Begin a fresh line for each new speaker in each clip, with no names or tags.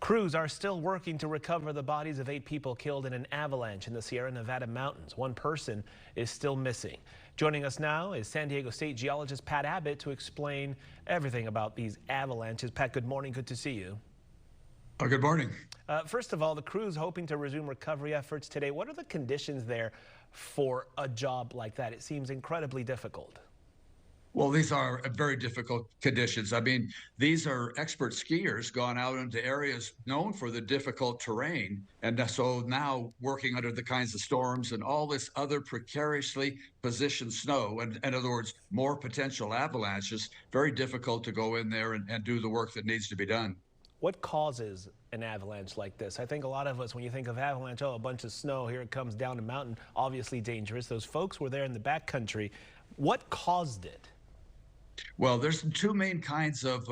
Crews are still working to recover the bodies of 8 people killed in an avalanche in the Sierra Nevada mountains. One person is still missing. Joining us now is San Diego State geologist Pat Abbott to explain everything about these avalanches. Pat, good morning. Good to see you.
Good morning.
First of all, the crew is hoping to resume recovery efforts today. What are the conditions there for a job like that? It seems incredibly difficult.
Well, these are very difficult conditions. I mean, these are expert skiers gone out into areas known for the difficult terrain. And so now working under the kinds of storms and all this other precariously positioned snow, and in other words, more potential avalanches, very difficult to go in there and do the work that needs to be done.
What causes an avalanche like this? I think a lot of us, when you think of avalanche, oh, a bunch of snow, here it comes down a mountain, obviously dangerous. Those folks were there in the backcountry. What caused it?
Well, there's two main kinds of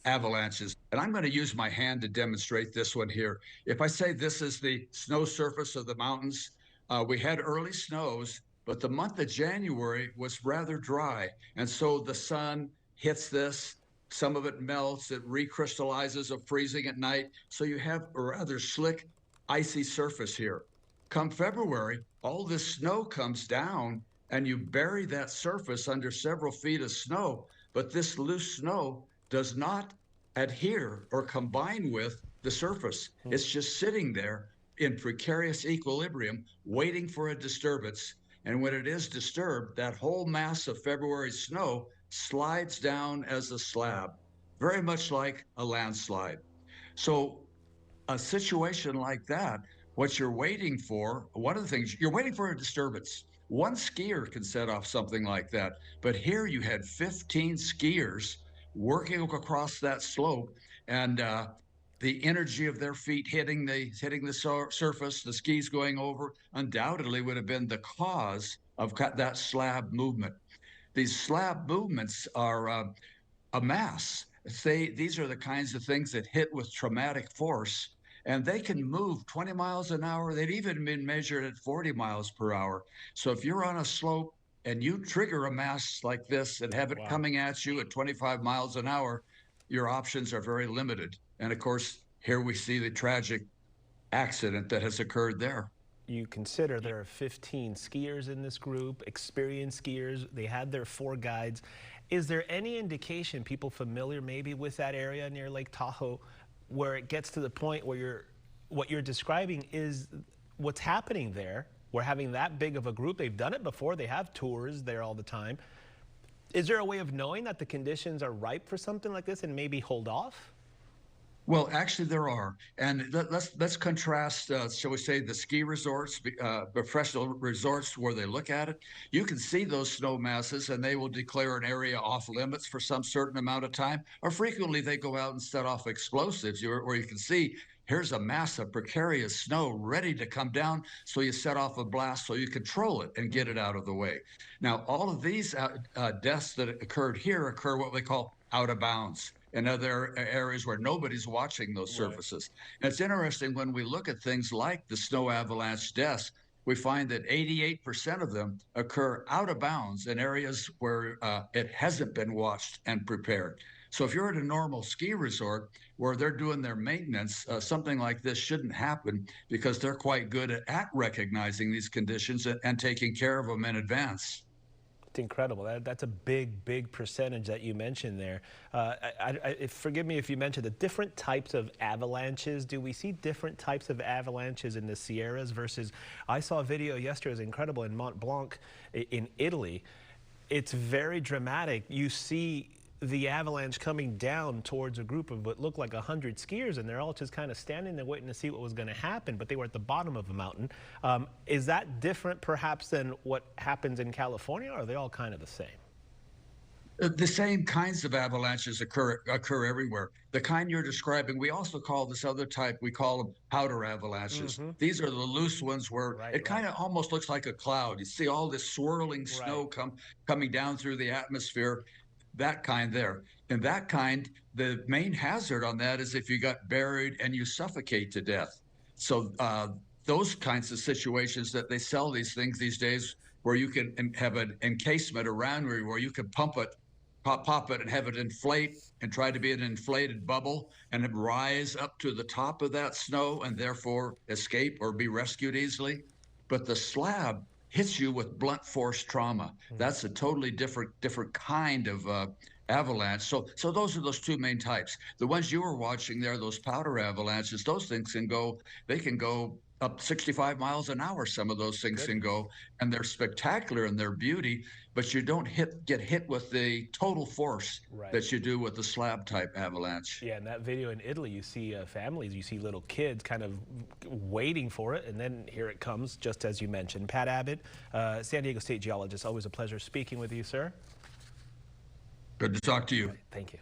avalanches, and I'm going to use my hand to demonstrate this one here. If I say this is the snow surface of the mountains, we had early snows, but the month of January was rather dry, and so the sun hits this. Some of it melts, it recrystallizes of freezing at night, so you have a rather slick, icy surface here. Come February, all this snow comes down, and you bury that surface under several feet of snow, but this loose snow does not adhere or combine with the surface. It's just sitting there in precarious equilibrium, waiting for a disturbance. And when it is disturbed, that whole mass of February snow slides down as a slab, very much like a landslide. So a situation like that, what you're waiting for, one of the things, you're waiting for a disturbance. One skier can set off something like that, but here you had 15 skiers working across that slope, and the energy of their feet hitting the surface, the skis going over, undoubtedly would have been the cause of that slab movement. These slab movements are a mass. These are the kinds of things that hit with traumatic force, and they can move 20 miles an hour. They've even been measured at 40 miles per hour. So if you're on a slope and you trigger a mass like this and have it coming at you at 25 miles an hour, your options are very limited. And of course, here we see the tragic accident that has occurred there.
You consider there are 15 skiers in this group, experienced skiers. They had their 4 guides. Is there any indication, people familiar maybe with that area near Lake Tahoe, where it gets to the point where what you're describing is what's happening there? We're having that big of a group. They've done it before. They have tours there all the time. Is there a way of knowing that the conditions are ripe for something like this and maybe hold off?
Well, actually, there are, and let's contrast, shall we say, the ski resorts, professional resorts, where they look at it. You can see those snow masses, and they will declare an area off limits for some certain amount of time. Or frequently, they go out and set off explosives, where you can see here's a mass of precarious snow ready to come down. So you set off a blast, so you control it and get it out of the way. Now, all of these deaths that occurred here occur what we call out of bounds in other areas where nobody's watching those surfaces. And it's interesting when we look at things like the snow avalanche deaths, we find that 88% of them occur out of bounds in areas where it hasn't been watched and prepared. So if you're at a normal ski resort where they're doing their maintenance, something like this shouldn't happen because they're quite good at recognizing these conditions and taking care of them in advance.
It's incredible. That's a big percentage that you mentioned there. Forgive me if you mentioned the different types of avalanches. Do we see different types of avalanches in the Sierras versus, I saw a video yesterday, it was incredible, in Mont Blanc in Italy. It's very dramatic. You see the avalanche coming down towards a group of what looked like 100 skiers, and they're all just kind of standing there waiting to see what was going to happen, but they were at the bottom of a mountain. Is that different perhaps than what happens in California, or are they all kind of the same?
The same kinds of avalanches occur everywhere. The kind you're describing, we also call this other type, we call them powder avalanches. These are the loose ones where it kind of almost looks like a cloud. You see all this swirling snow coming down through the atmosphere. That kind there. And that kind, the main hazard on that is if you got buried and you suffocate to death. So those kinds of situations that they sell these things these days where you can have an encasement around where you can pump it pop it and have it inflate and try to be an inflated bubble and it rise up to the top of that snow and therefore escape or be rescued easily. But the slab hits you with blunt force trauma. That's a totally different kind of avalanche. So those are those two main types. The ones you were watching there, those powder avalanches, those things they can go up 65 miles an hour. Some of those things can go, and they're spectacular in their beauty, but you don't get hit with the total force that you do with the slab type avalanche.
Yeah, in that video in Italy, you see families, you see little kids kind of waiting for it, and then here it comes, just as you mentioned. Pat Abbott, San Diego State geologist, always a pleasure speaking with you, sir.
Good to talk to you.
Thank you.